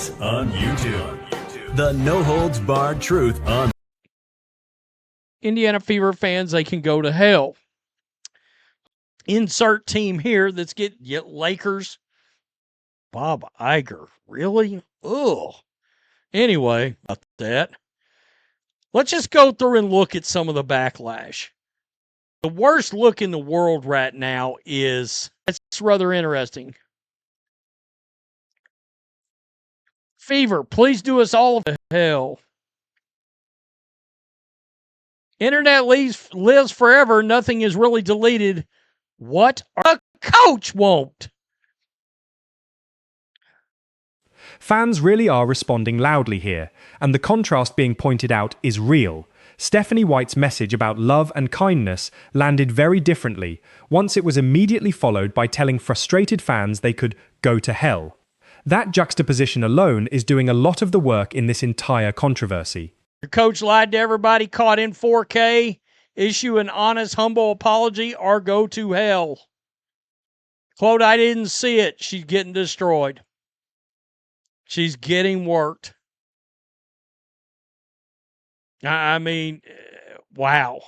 Sports on YouTube. The no-holds-barred truth on Indiana Fever fans, they can go to hell. Insert team here that's get Lakers. Bob Iger. Really? Ugh. Anyway, about that. Let's just go through and look at some of the backlash. The worst look in the world right now is, it's rather interesting. Fever, please do us all to hell. Internet lives forever. Nothing is really deleted. What? A coach won't. Fans really are responding loudly here, and the contrast being pointed out is real. Stephanie White's message about love and kindness landed very differently, once it was immediately followed by telling frustrated fans they could go to hell. That juxtaposition alone is doing a lot of the work in this entire controversy. Your coach lied to everybody, caught in 4K, issue an honest, humble apology, or go to hell. Quote, I didn't see it. She's getting destroyed. She's getting worked. I mean, wow.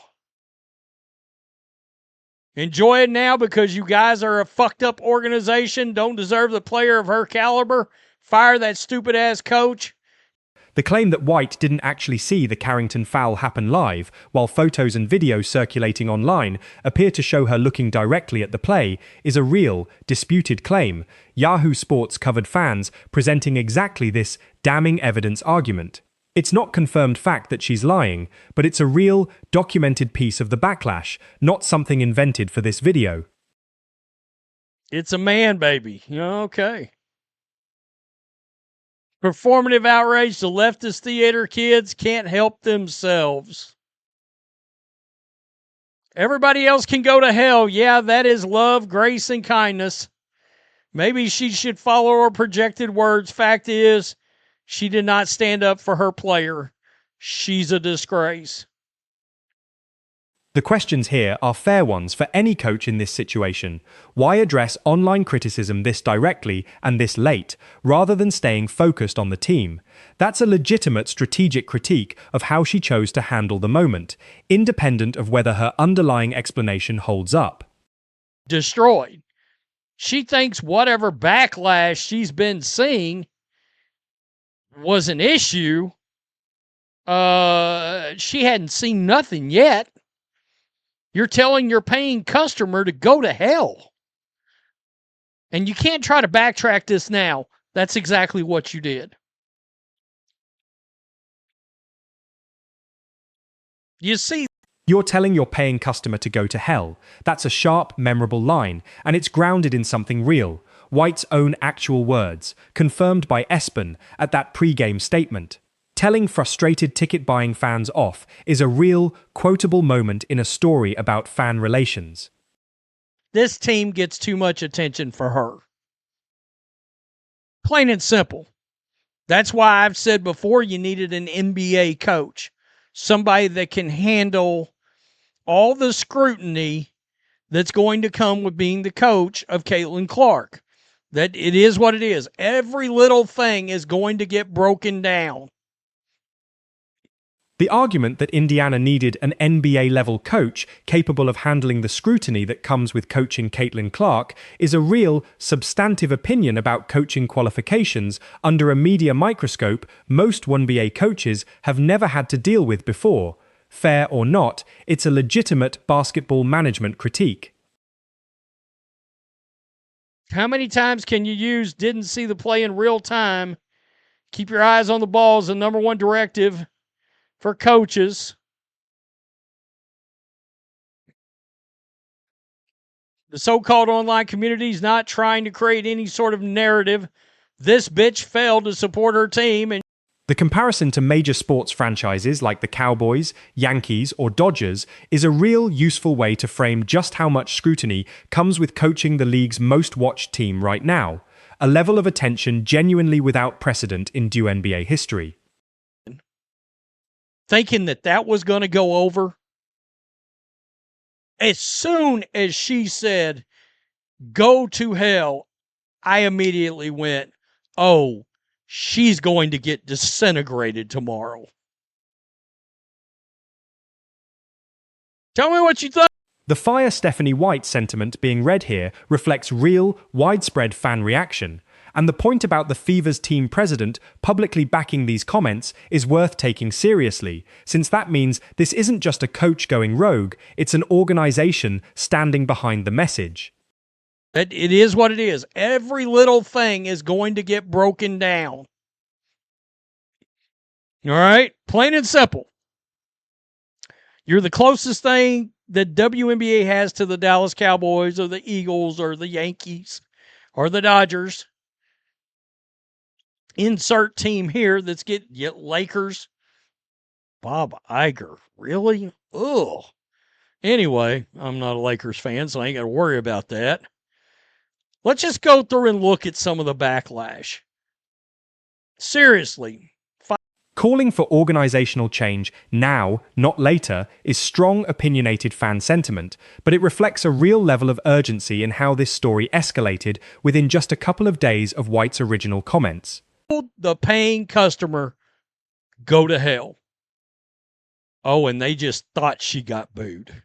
Enjoy it now because you guys are a fucked up organization, don't deserve the player of her caliber. Fire that stupid ass coach. The claim that White didn't actually see the Carrington foul happen live, while photos and videos circulating online appear to show her looking directly at the play, is a real, disputed claim. Yahoo Sports covered fans presenting exactly this damning evidence argument. It's not confirmed fact that she's lying, but it's a real, documented piece of the backlash, not something invented for this video. It's a man, baby. Okay. Performative outrage, the leftist theater kids can't help themselves. Everybody else can go to hell. Yeah, that is love, grace, and kindness. Maybe she should follow her projected words. Fact is, she did not stand up for her player. She's a disgrace. The questions here are fair ones for any coach in this situation. Why address online criticism this directly and this late, rather than staying focused on the team? That's a legitimate strategic critique of how she chose to handle the moment, independent of whether her underlying explanation holds up. Destroyed. She thinks whatever backlash she's been seeing was an issue. She hadn't seen nothing yet. You're telling your paying customer to go to hell. And you can't try to backtrack this now. That's exactly what you did. You see, You're telling your paying customer to go to hell. That's a sharp, memorable line, and it's grounded in something real. White's own actual words, confirmed by Espen at that pre-game statement. Telling frustrated ticket-buying fans off is a real, quotable moment in a story about fan relations. this team gets too much attention for her. Plain and simple. That's why I've said before you needed an NBA coach. Somebody that can handle all the scrutiny that's going to come with being the coach of Caitlin Clark. That it is what it is. Every little thing is going to get broken down. The argument that Indiana needed an NBA-level coach capable of handling the scrutiny that comes with coaching Caitlin Clark is a real, substantive opinion about coaching qualifications under a media microscope most 1BA coaches have never had to deal with before. Fair or not, it's a legitimate basketball management critique. How many times can you use didn't see the play in real time? Keep your eyes on the ball is the number one directive for coaches. The so-called online community is not trying to create any sort of narrative. This bitch failed to support her team. And The comparison to major sports franchises like the Cowboys, Yankees, or Dodgers is a real useful way to frame just how much scrutiny comes with coaching the league's most watched team right now, a level of attention genuinely without precedent in WNBA history. thinking that was going to go over. As soon as she said, go to hell, I immediately went, oh, she's going to get disintegrated tomorrow. Tell me what you think. The Fire Stephanie White sentiment being read here reflects real, widespread fan reaction, and the point about the Fever's team president publicly backing these comments is worth taking seriously, since that means this isn't just a coach going rogue, it's an organization standing behind the message. It is what it is. Every little thing is going to get broken down. All right? Plain and simple. You're the closest thing that WNBA has to the Dallas Cowboys or the Eagles or the Yankees or the Dodgers. Insert team here that's Lakers. Bob Iger. Really? Ugh. Anyway, I'm not a Lakers fan, so I ain't got to worry about that. Let's just go through and look at some of the backlash. Seriously. Calling for organizational change now, not later, is strong opinionated fan sentiment, but it reflects a real level of urgency in how this story escalated within just a couple of days of White's original comments. The paying customer go to hell. Oh, and they just thought she got booed.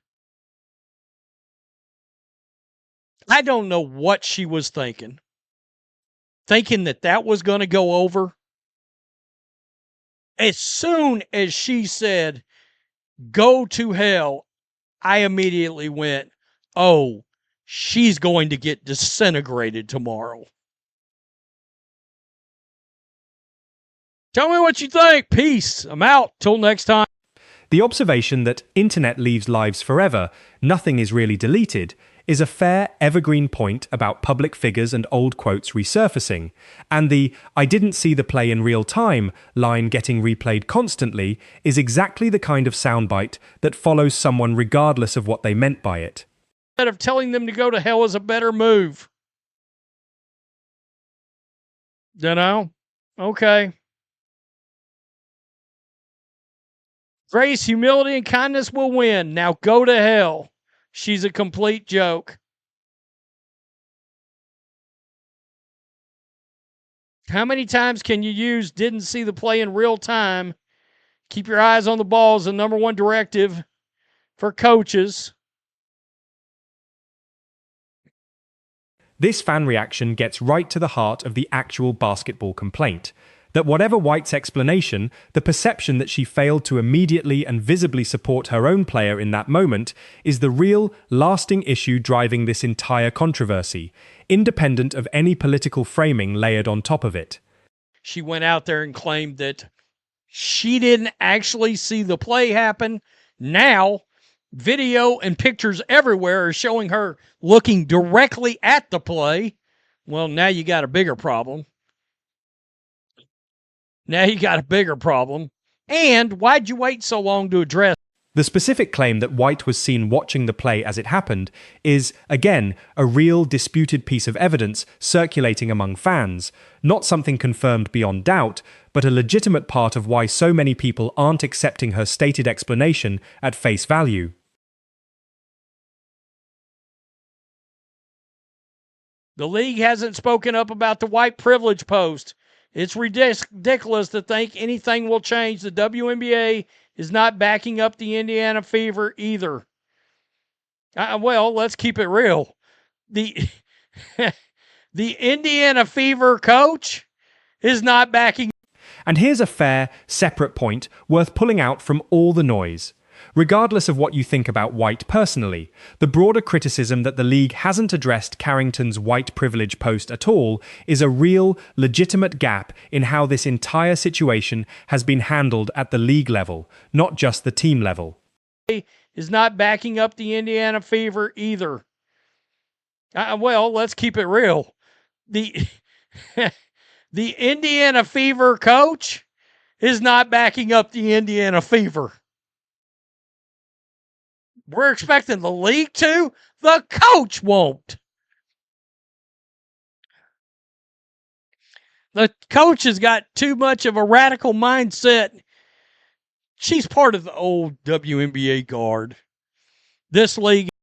I don't know what she was thinking. Thinking that was going to go over. As soon as she said, go to hell, I immediately went, oh, she's going to get disintegrated tomorrow. Tell me what you think. Peace. I'm out. Till next time. The observation that internet leaves lives forever, nothing is really deleted, is a fair, evergreen point about public figures and old quotes resurfacing, and the "I didn't see the play in real time" line getting replayed constantly is exactly the kind of soundbite that follows someone regardless of what they meant by it. Instead of telling them to go to hell is a better move. You know? Okay. Grace, humility, and kindness will win. Now go to hell. She's a complete joke. How many times can you use "didn't see the play in real time"? Keep your eyes on the ball is the number one directive for coaches. This fan reaction gets right to the heart of the actual basketball complaint. That whatever White's explanation, the perception that she failed to immediately and visibly support her own player in that moment is the real, lasting issue driving this entire controversy, independent of any political framing layered on top of it. She went out there and claimed that she didn't actually see the play happen. Now, video and pictures everywhere are showing her looking directly at the play. Well, now you got a bigger problem. And why'd you wait so long to address? The specific claim that White was seen watching the play as it happened is, again, a real disputed piece of evidence circulating among fans, not something confirmed beyond doubt, but a legitimate part of why so many people aren't accepting her stated explanation at face value. The league hasn't spoken up about the white privilege post. It's ridiculous to think anything will change. The WNBA is not backing up the Indiana Fever either. Well, let's keep it real. The Indiana Fever coach is not backing. And here's a fair, separate point worth pulling out from all the noise. Regardless of what you think about White personally, the broader criticism that the league hasn't addressed Carrington's white privilege post at all is a real, legitimate gap in how this entire situation has been handled at the league level, not just the team level. Is not backing up the Indiana Fever either. Well, let's keep it real. The Indiana Fever coach is not backing up the Indiana Fever. We're expecting the league to. The coach won't. The coach has got too much of a radical mindset. She's part of the old WNBA guard. This league